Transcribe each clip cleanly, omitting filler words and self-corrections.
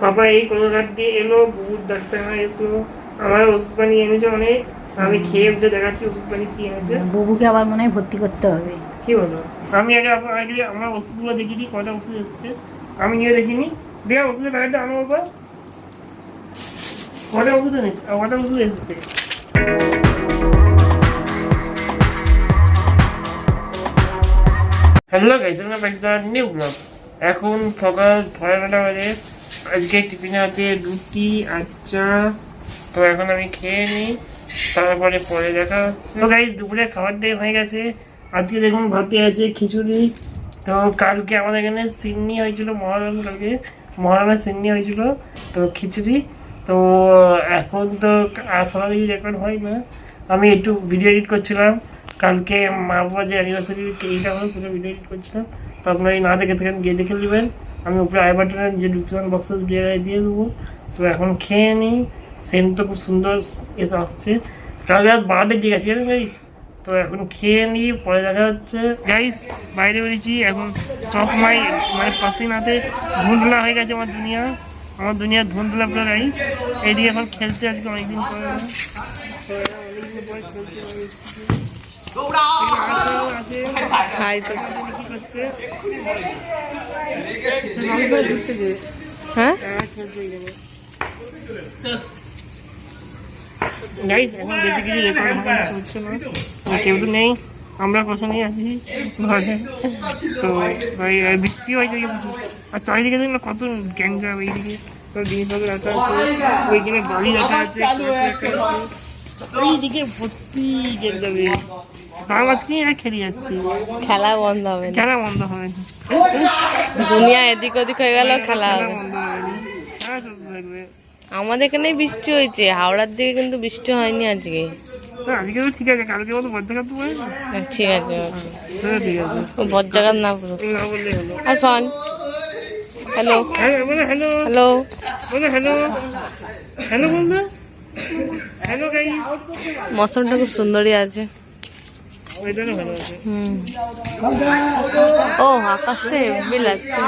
পাপা এই কলকাতা দিয়ে এলো, বহুত ডাক্তার এসলো, আমার ওষুধ পানি এনেছে অনেক, আমি খেয়ে উঠে দেখাচ্ছি ওষুধ পানি কি এনেছে। বাবুকে আবার মনে হয় ভর্তি করতে হবে। কি বলো? আমি আগে আমার ওষুধগুলো দেখি দিই কটা ওষুধ এসছে, আমি নিয়ে দেখিনি। দেখ ওষুধের প্যাকেটটা আনো বাবা, কটা ওষুধ এনেছে, কটা ওষুধ এসেছে। হ্যালো গাইস, আমরা একটা নিউ ব্লগ। এখন সকাল 9:30 বাজে। আজকে টিফিনে আছে রুটি আর চা। তো এখন আমি খেয়ে নিই, তারপরে পরে দেখা হচ্ছে। তো গাইস দুপুরে খাবার টাইম হয়ে গেছে। আজকে দেখুন ভাতে আছে খিচুড়ি। তো কালকে আমাদের এখানে সিন্নি হয়েছিল, কালকে মহরমের সিন্নি হয়েছিল, তো খিচুড়ি। তো এখন তো সকালে রেকর্ড হয় না, আমি একটু ভিডিও এডিট করছিলাম। কালকে মা বাবা যে অ্যানিভার্সারি এইটা হলো সেটা ভিডিও এডিট করছিলাম। তো আপনারা না দেখে থাকেন গিয়ে দেখে নেবেন। আমি উপরে আই বাটনের যে ডিসক্রিপশন বক্সে দিয়ে দেবো। তো এখন খেয়ে নিই, সেন্ট তো খুব সুন্দর এসে আসছে। কালকে রাত 12টার দিকে আছে গাইস। তো এখন খেয়ে নিই, পরে দেখা হচ্ছে। গাইস বাইরে বেরিয়েছি এখন, চশমায় মানে পাসিনাতে ধুন্দলা হয়ে গেছে আমার দুনিয়া ধুন্দলা পুরো গাইস। এইদিকে এখন খেলছে আজকে অনেকদিন পরে, কেউ তো নেই, আমরা কোথায় আছি ঘরে। তো বৃষ্টি হয়েছে আর চারিদিকে দেখুন কত গ্যাঞ্জাম। এইদিকে জিনিসপত্র রাখা আছে, ওইখানে বাড়ি রাখা আছে, এইদিকে ভর্তি গ্যাঞ্জামে। তার মাঝখানে খেলে যাচ্ছি, খেলা বন্ধ হবে না, খেলা বন্ধ হবে না। দুনিয়া এদিক ওদিক হয়ে গেল, খেলা হবে বন্ধ হয়নি, খেলা চলতে থাকবে। আমাদের এখানেই বৃষ্টি হয়েছে, হাওড়ার দিকে কিন্তু বৃষ্টি হয়নি আজকে। আজকে তো ঠিক আছে, কালকে মতো বজ্রাঘাত তো হয় না। ঠিক আছে, ঠিক আছে, বজ্রাঘাত না পুরো না বললে হলো। আর ফোন হ্যালো বলে হ্যালো, হ্যালো বলে হ্যালো, হ্যালো বলবে, হ্যালো গাইস। মৌসুমটা খুব সুন্দরই আছে। ওইটারও ভালো আছে। ও আকাশটা হেব্বি লাগছে।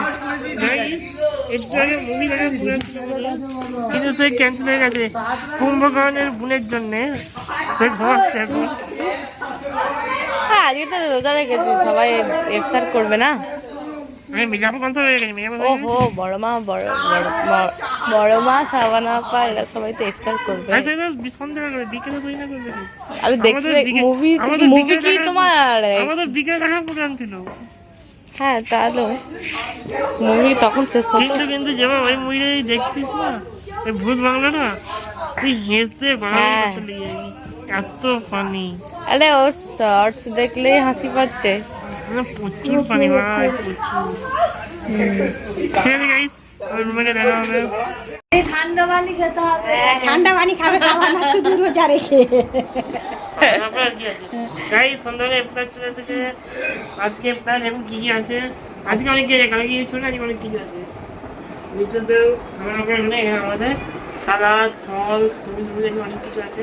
একটু আগে মুভি দেখা কিন্তু সে ক্যান্সেল হয়ে গেছে কুম্ভকর্ণের বোনের জন্যে। সে ঘুমাচ্ছে এখন। হ্যাঁ আজকে তো রোজা রেখেছি, সবাই ইফতার করবে না। মির্জাপুর কনসার্ট হয়ে গেছে, ওহো বড় মা সাবানা আপা এরা সবাই তো ইফতার করবে। আরে দেখতে মুভি কি তোমার আমাদের বিকেলে দেখা প্রোগ্রাম ছিল। হ্যাঁ তাহলে মুভি তখন শেষ হতো, কিন্তু যেভাবে ওই মুভিটা দেখছিস না, ওই ভূত বাংলাটা, তুই হেসে এত ফানি। আরে ও শর্টস দেখলেই হাসি পাচ্ছে, প্রচুর ফানি ভাই, প্রচুর। ঠিক আছে গাইস, ওই রুমে দেখা হবে। ঠান্ডা পানি খেতে হবে, ঠান্ডা পানি খাবে শুধু রোজা রেখে। সন্ধ্যাবেলা ইফতার চলে এসেছে। আজকে ইফতার এখন কি কি আছে, আজকে অনেক কিছু আছে, কালকে কিছু ছিল না, আজকে অনেক কিছু আছে। নিচেতে আমাদের সালাদ ফল অনেক কিছু আছে।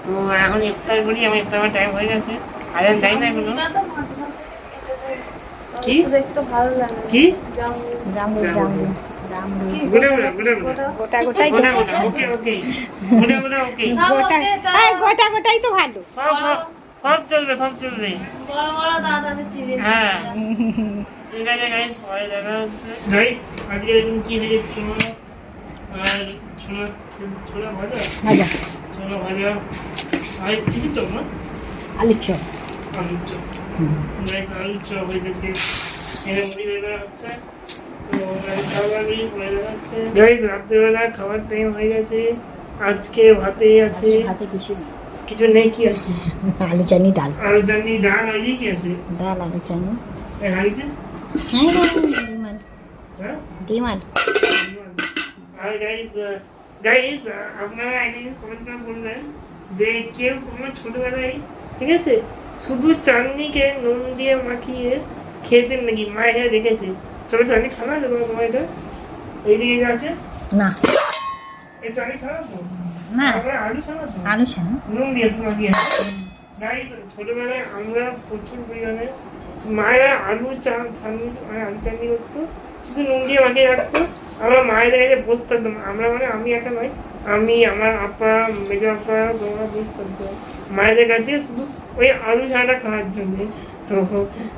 তো এখন ইফতার করি, আমার ইফতারের টাইম হয়ে গেছে। আজান যাই না এখনো। কি দেখতে ভালো লাগে, কি জামরুল গোটাই তো ভালো, সব চলবে। হ্যাঁ ঠিক আছে গাইস, পরে দেখা হচ্ছে। গাইস আজকে কি হয়েছে, ছোলা ভাজা আর কিছু চল না, আলুর চপ হয়ে গেছে। হচ্ছে তো গাইস রাত্রেবেলা খাবার টাইম হয়ে গেছে। আজকে ভাতে আছে, ভাতে কিছু নেই, কি আছে, আলু চাটনি ডাল, ডাল আর কি আছে, ডাল আলু চাটনি, হাঁড়িতে ডিম আলু। আর গাইস আপনারা একদিন কমেন্ট করে বলবেন যে কেউ কোনো ছোটবেলায়, ঠিক আছে, শুধু চাটনিকে নুন দিয়ে মাখিয়ে খেয়েছেন নাকি, মায়ের দেখেছে। ছোট চাটনি ছাড়া আছে তোমার মায়ের এইদিকে আছে না, এই চাটনি ছাড়া তো না আলু ছাড়া তো, আলু ছাড়া নুন দিয়ে মাখিয়ে। গাইস ছোটবেলায় আমরা প্রচুর পরিমাণে মায়েরা আলু চাটনি আলু চাটনি করতো, শুধু নুন দিয়ে মাখিয়ে রাখতো। আমরা মায়েদের কাছে বসে থাকতাম, আমরা মানে আমি একটা নয়, আমি আমার আপা মেজো আপা তোমরা বসে থাকতো মায়েদের কাছে শুধু ওই আলু ছানাটা খাওয়ার জন্য। তো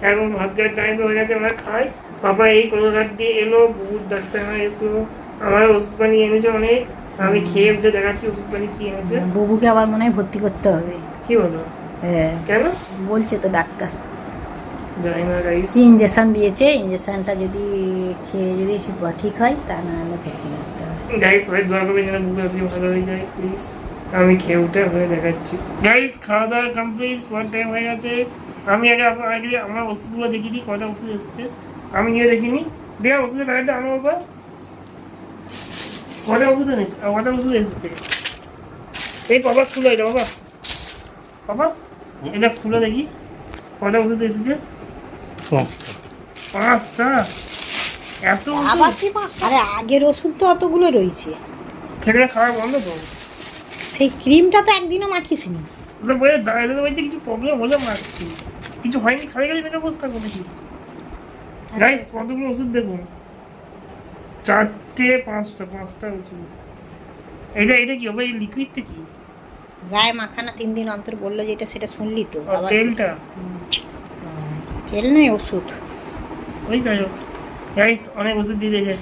এখন ভাত দেওয়ার টাইম হয়ে গেছে, আমরা খাই। বাবা এই কলকাতা দিয়ে এলো, বহুত ডাক্তার এসলো, আমার ওষুধ পানি এনেছে অনেক, আমি খেয়ে উঠে দেখাচ্ছি ওষুধ পানি কি এনেছে। বাবুকে আবার মনে হয় ভর্তি করতে হবে। কি বলো? হ্যাঁ কেন? বলছে তো ডাক্তার, জানি না গাইস। ইঞ্জেকশন দিয়েছে, ইঞ্জেকশনটা যদি খেয়ে যদি ঠিক হয় তা না হলে ভর্তি করতে হবে। গাইস সবাই দোয়া করবেন যেন বুক আপনি ভালো হয়ে যায় প্লিজ। আমি খেয়ে উঠে আপনাকে দেখাচ্ছি। গাইস খাওয়া দাওয়া কমপ্লিট, ওয়ান টাইম হয়ে গেছে। আমি আগে আমার ওষুধগুলো দেখিয়ে দিই, কটা ওষুধ এসছে আমি নিয়ে দেখিনি। দেওয়া ওষুধের প্যাকেটটা আমার বাবা কটা ওষুধ এনেছে, কটা ওষুধ এসেছে। এই বাবা খুলে এটা বাবা, বাবা এটা খুলে দেখি কটা ওষুধ এসেছে। 5টা, এত আবার কি পাঁচটা? আরে আগের ওষুধ তো অতগুলো রয়েছে, সেখানে খাওয়া বন্ধ তো। সেই ক্রিমটা তো একদিনও মাখিসনি। বলে দাঁড়িয়ে বলছে কিছু প্রবলেম হলে মারছি, কিছু হয়নি, খালি খালি মেরে বসে থাকবো নাকি। গাইস কতগুলো ওষুধ দেখুন, 4টে 5টা ওষুধ। এটা কি হবে? এই লিকুইডটা কি? গায়ে মাখানা 3 দিন অন্তর বললো যেটা, সেটা শুনলি তো? ও, তেলটা? তেল নয়, ওষুধ। ওই যাই হোক গাইস, অনেক ওষুধ দিয়ে যায়,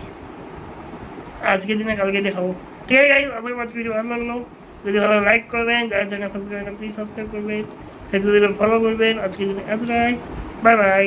আজকের দিনে কালকে দেখাবো। ঠিক আছে গাইস, আপনার আজকে ভিডিও ভালো লাগলো, যদি ভালো লাইক করবেন, যারা চ্যানেল সাবস্ক্রাইব করেন প্লিজ সাবস্ক্রাইব করবেন, ফেসবুকে ফলো করবেন। আজকের দিনে এতটাই, বাই বাই।